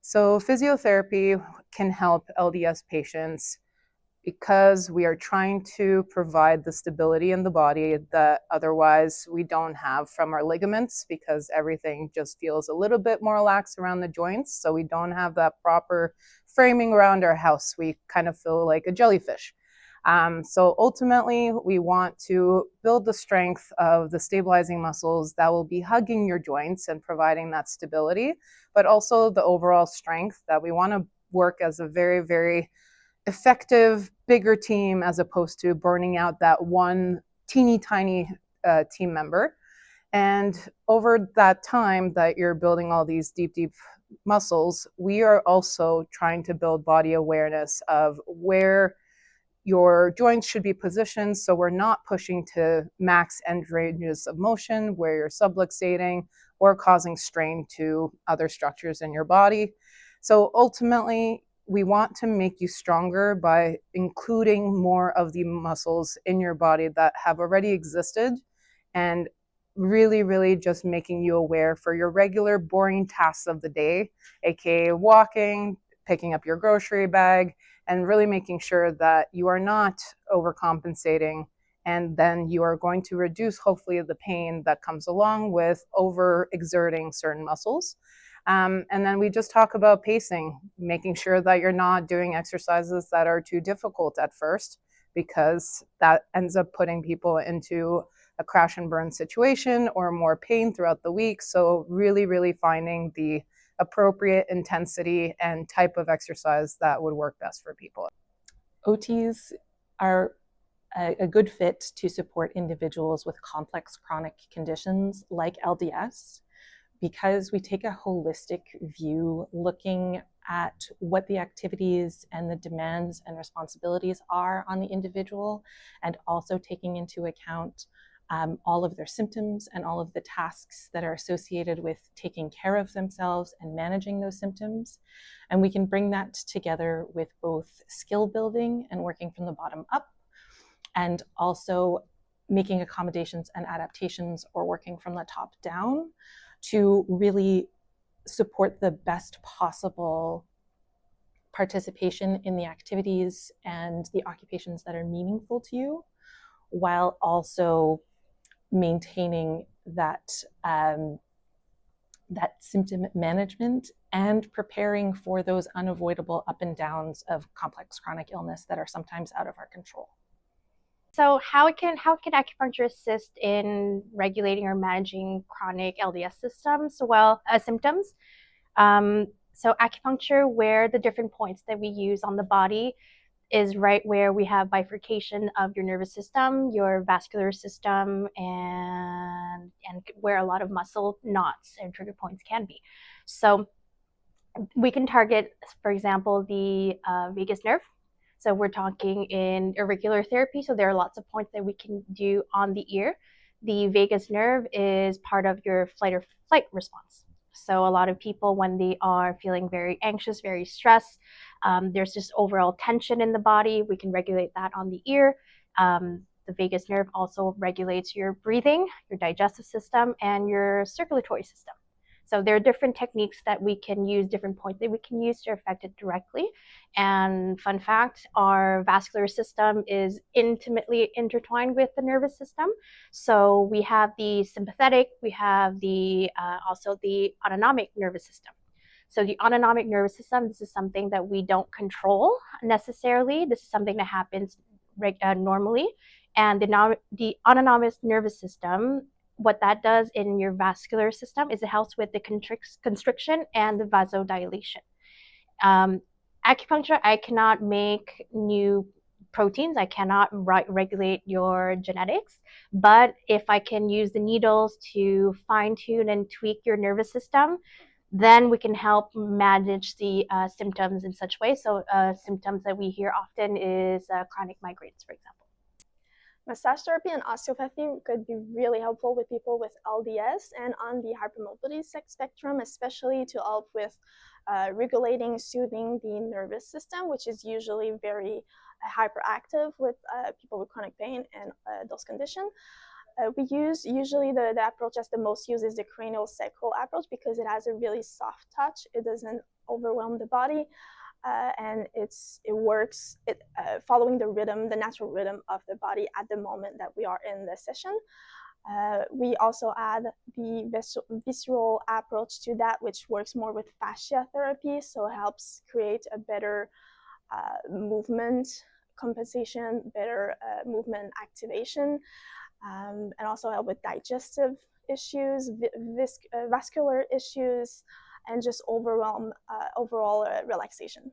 So physiotherapy can help LDS patients because we are trying to provide the stability in the body that otherwise we don't have from our ligaments, because everything just feels a little bit more lax around the joints. So we don't have that proper framing around our house. We kind of feel like a jellyfish. So ultimately, we want to build the strength of the stabilizing muscles that will be hugging your joints and providing that stability, but also the overall strength that we want to work as a very, very effective, bigger team, as opposed to burning out that one teeny tiny team member. And over that time that you're building all these deep, deep muscles, we are also trying to build body awareness of where your joints should be positioned, so we're not pushing to max end ranges of motion where you're subluxating or causing strain to other structures in your body. So ultimately, we want to make you stronger by including more of the muscles in your body that have already existed, and really, really just making you aware for your regular boring tasks of the day, aka walking, picking up your grocery bag, and really making sure that you are not overcompensating, and then you are going to reduce hopefully the pain that comes along with overexerting certain muscles. And then we just talk about pacing, making sure that you're not doing exercises that are too difficult at first, because that ends up putting people into a crash and burn situation or more pain throughout the week. So really, really finding the appropriate intensity and type of exercise that would work best for people. OTs are a good fit to support individuals with complex chronic conditions like LDS, because we take a holistic view looking at what the activities and the demands and responsibilities are on the individual, and also taking into account all of their symptoms and all of the tasks that are associated with taking care of themselves and managing those symptoms. And we can bring that together with both skill building and working from the bottom up, and also making accommodations and adaptations or working from the top down to really support the best possible participation in the activities and the occupations that are meaningful to you, while also maintaining that that symptom management and preparing for those unavoidable up and downs of complex chronic illness that are sometimes out of our control. So how can acupuncture assist in regulating or managing chronic LDS symptoms? So acupuncture, where the different points that we use on the body, is right where we have bifurcation of your nervous system, your vascular system, and where a lot of muscle knots and trigger points can be. So we can target, for example, the vagus nerve. So we're talking in auricular therapy, so there are lots of points that we can do on the ear. The vagus nerve is part of your flight or flight response. So a lot of people, when they are feeling very anxious, very stressed, there's just overall tension in the body, we can regulate that on the ear. The vagus nerve also regulates your breathing, your digestive system, and your circulatory system. So there are different techniques that we can use, different points that we can use to affect it directly. And fun fact, our vascular system is intimately intertwined with the nervous system. So we have the sympathetic, we have the also the autonomic nervous system. So the autonomic nervous system, this is something that we don't control necessarily. This is something that happens normally. And the autonomous nervous system, what that does in your vascular system is it helps with the constriction and the vasodilation. Acupuncture, I cannot make new proteins. I cannot regulate your genetics. But if I can use the needles to fine tune and tweak your nervous system, then we can help manage the symptoms in such way. So symptoms that we hear often is chronic migraines, for example. Massage therapy and osteopathy could be really helpful with people with LDS and on the hypermobility spectrum, especially to help with regulating, soothing the nervous system, which is usually very hyperactive with people with chronic pain and those conditions. We use usually the approach that's the most used is the cranial sacral approach because it has a really soft touch. It doesn't overwhelm the body. And it works following the rhythm, the natural rhythm of the body at the moment that we are in the session. We also add the visceral approach to that, which works more with fascia therapy, so it helps create a better movement compensation, better movement activation, and also help with digestive issues, vascular issues, and just overall relaxation.